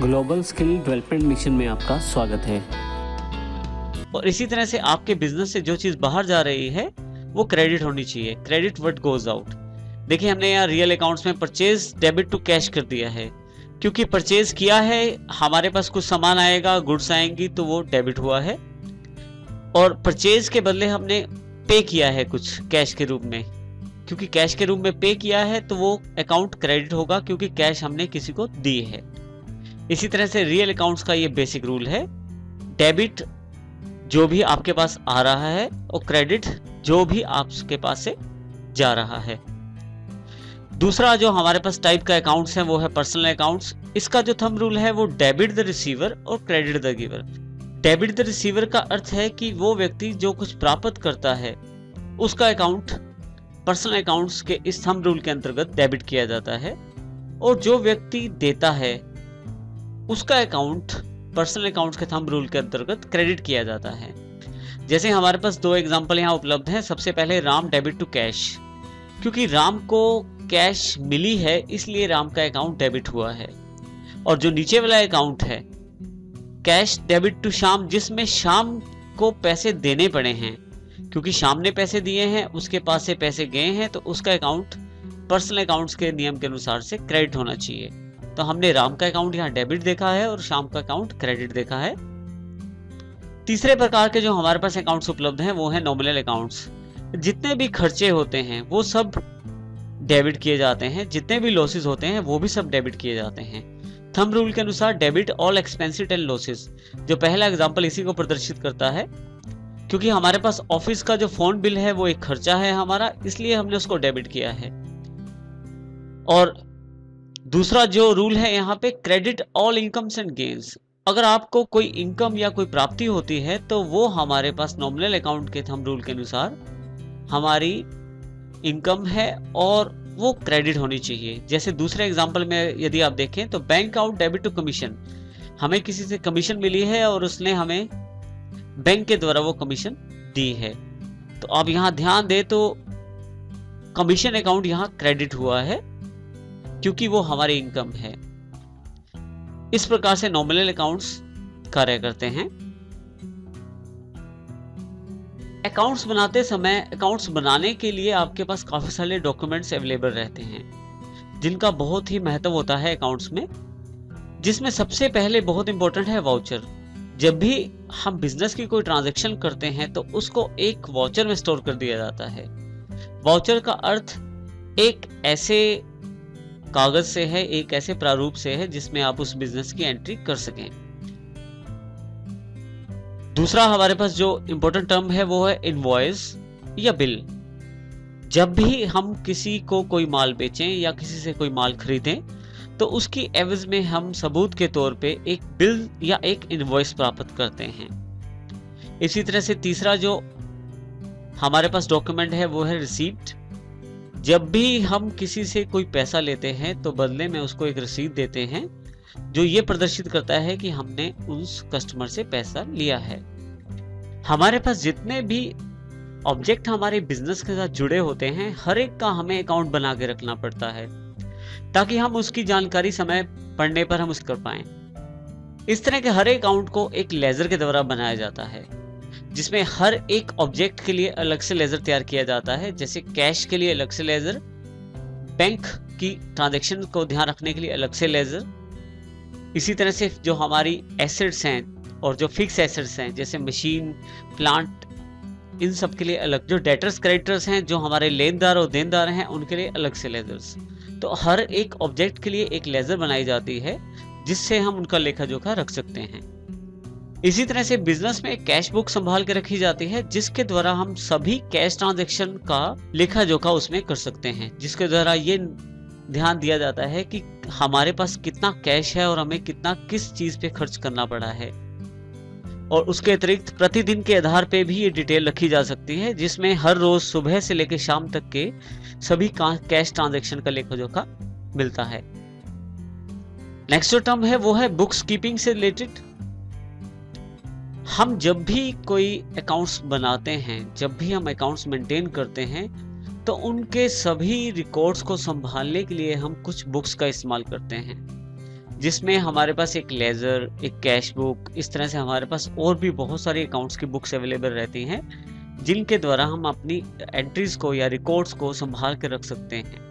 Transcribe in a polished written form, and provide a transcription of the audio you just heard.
Global skill development mission में आपका स्वागत है। और इसी तरह से आपके बिजनेस से जो चीज बाहर जा रही है वो क्रेडिट होनी चाहिए। Credit what goes out. देखिए, हमने यहाँ रियल अकाउंट्स में परचेज डेबिट टू कैश कर दिया है, क्योंकि परचेज किया है, हमारे पास कुछ सामान आएगा, गुड्स आएंगी, तो वो डेबिट हुआ है। और परचेज के बदले हमने पे किया है कुछ कैश के रूप में, क्योंकि कैश के रूप में पे किया है तो वो अकाउंट क्रेडिट होगा, क्योंकि कैश हमने किसी को दी है। इसी तरह से रियल अकाउंट्स का ये बेसिक रूल है, डेबिट जो भी आपके पास आ रहा है और क्रेडिट जो भी आपके पास से जा रहा है। दूसरा जो हमारे पास टाइप का अकाउंट्स है वो है पर्सनल अकाउंट्स। इसका जो थंब रूल है वो डेबिट द रिसीवर और credit the giver. Debit the receiver का अर्थ है कि वो व्यक्ति जो कुछ प्राप्त करता है उसका अकाउंट पर्सनल अकाउंट्स के इस थंब रूल के अंतर्गत डेबिट किया जाता है, और जो व्यक्ति देता है उसका अकाउंट पर्सनल अकाउंट्स के थंब रूल के अंतर्गत क्रेडिट किया जाता है। जैसे हमारे पास दो एग्जांपल यहाँ उपलब्ध हैं। सबसे पहले राम डेबिट टू कैश, क्योंकि राम को कैश मिली है इसलिए राम का अकाउंट डेबिट हुआ है। और जो नीचे वाला अकाउंट है कैश डेबिट टू श्याम, जिसमें श्याम को पैसे देने पड़े हैं, क्योंकि श्याम ने पैसे दिए हैं, उसके पास से पैसे गए हैं, तो उसका अकाउंट पर्सनल अकाउंट्स के नियम के अनुसार से क्रेडिट होना चाहिए। तो हमने राम का अकाउंट यहाँ डेबिट देखा है और श्याम का अकाउंट क्रेडिट देखा है। तीसरे प्रकार के जो हमारे पास अकाउंट्स उपलब्ध हैं वो है नॉमिनल अकाउंट्स। जितने भी खर्चे होते हैं वो सब डेबिट किए जाते हैं, जितने भी लॉसेस होते हैं वो भी सब डेबिट किए जाते हैं। थंब रूल के अनुसार debit all expenses and losses. जो पहला एग्जांपल इसी को प्रदर्शित करता है, क्योंकि हमारे पास ऑफिस का जो फोन बिल है वो एक खर्चा है हमारा, इसलिए हमने उसको डेबिट किया है। और दूसरा जो रूल है यहाँ पे credit all incomes and gains. अगर आपको कोई इनकम या कोई प्राप्ति होती है तो वो हमारे पास नॉमिनल अकाउंट के थंब रूल के अनुसार हमारी इनकम है और वो क्रेडिट होनी चाहिए। जैसे दूसरे एग्जांपल में यदि आप देखें तो bank out debit to commission. हमें किसी से कमीशन मिली है और उसने हमें बैंक के द्वारा वो कमीशन दी है, तो आप यहाँ ध्यान दे तो कमीशन अकाउंट यहाँ क्रेडिट हुआ है, क्योंकि वो हमारी इनकम है। इस प्रकार से नॉमिनल अकाउंट्स कार्य करते हैं। अकाउंट्स बनाते समय अकाउंट्स बनाने के लिए आपके पास काफी सारे डॉक्यूमेंट्स अवेलेबल रहते हैं, जिनका बहुत ही महत्व होता है अकाउंट्स में, जिसमें सबसे पहले बहुत इंपॉर्टेंट है वाउचर। जब भी हम बिजनेस की कोई ट्रांजैक्शन करते हैं तो उसको एक वाउचर में स्टोर कर दिया जाता है। वाउचर का अर्थ एक ऐसे कागज से है, एक ऐसे प्रारूप से है जिसमें आप उस बिजनेस की एंट्री कर सकें। दूसरा हमारे पास जो इंपॉर्टेंट टर्म है वो है इनवॉइस या बिल। जब भी हम किसी को कोई माल बेचें या किसी से कोई माल खरीदें तो उसकी एवज में हम सबूत के तौर पे एक बिल या एक इनवॉइस प्राप्त करते हैं। इसी तरह से तीसरा जो हमारे पास डॉक्यूमेंट है वो है रिसीप्ट। जब भी हम किसी से कोई पैसा लेते हैं तो बदले में उसको एक रसीद देते हैं जो ये प्रदर्शित करता है कि हमने उस कस्टमर से पैसा लिया है। हमारे पास जितने भी ऑब्जेक्ट हमारे बिजनेस के साथ जुड़े होते हैं, हर एक का हमें अकाउंट बना के रखना पड़ता है ताकि हम उसकी जानकारी समय पड़ने पर हम उसको कर पाएं। इस तरह के हर एक अकाउंट को एक लेजर के द्वारा बनाया जाता है, जिसमें हर एक ऑब्जेक्ट के लिए अलग से लेजर तैयार किया जाता है। जैसे कैश के लिए अलग से लेजर, बैंक की ट्रांजैक्शन को ध्यान रखने के लिए अलग से लेजर। इसी तरह से जो हमारी एसेट्स हैं और जो फिक्स एसेट्स हैं जैसे मशीन, प्लांट, इन सब के लिए अलग। जो डेटर्स क्रेडिटर्स हैं, जो हमारे लेनदार और देनदार हैं, उनके लिए अलग से लेजर्स। तो हर एक ऑब्जेक्ट के लिए एक लेजर बनाई जाती है जिससे हम उनका लेखा जोखा रख सकते हैं। इसी तरह से बिजनेस में एक कैश बुक संभाल के रखी जाती है, जिसके द्वारा हम सभी कैश ट्रांजैक्शन का लेखा जोखा उसमें कर सकते हैं, जिसके द्वारा ये ध्यान दिया जाता है कि हमारे पास कितना कैश है और हमें कितना किस चीज पे खर्च करना पड़ा है। और उसके अतिरिक्त प्रतिदिन के आधार पे भी ये डिटेल रखी जा सकती है, जिसमें हर रोज सुबह से लेकर शाम तक के सभी कैश ट्रांजैक्शन का लेखा जोखा मिलता है। नेक्स्ट जो टर्म है वो है बुक्स कीपिंग से रिलेटेड। हम जब भी कोई अकाउंट्स बनाते हैं, जब भी हम अकाउंट्स मेंटेन करते हैं, तो उनके सभी रिकॉर्ड्स को संभालने के लिए हम कुछ बुक्स का इस्तेमाल करते हैं। जिसमें हमारे पास एक लेजर, एक कैश बुक, इस तरह से हमारे पास और भी बहुत सारी अकाउंट्स की बुक्स अवेलेबल रहती हैं, जिनके द्वारा हम अपनी एंट्रीज को या रिकॉर्ड्स को संभाल कर रख सकते हैं।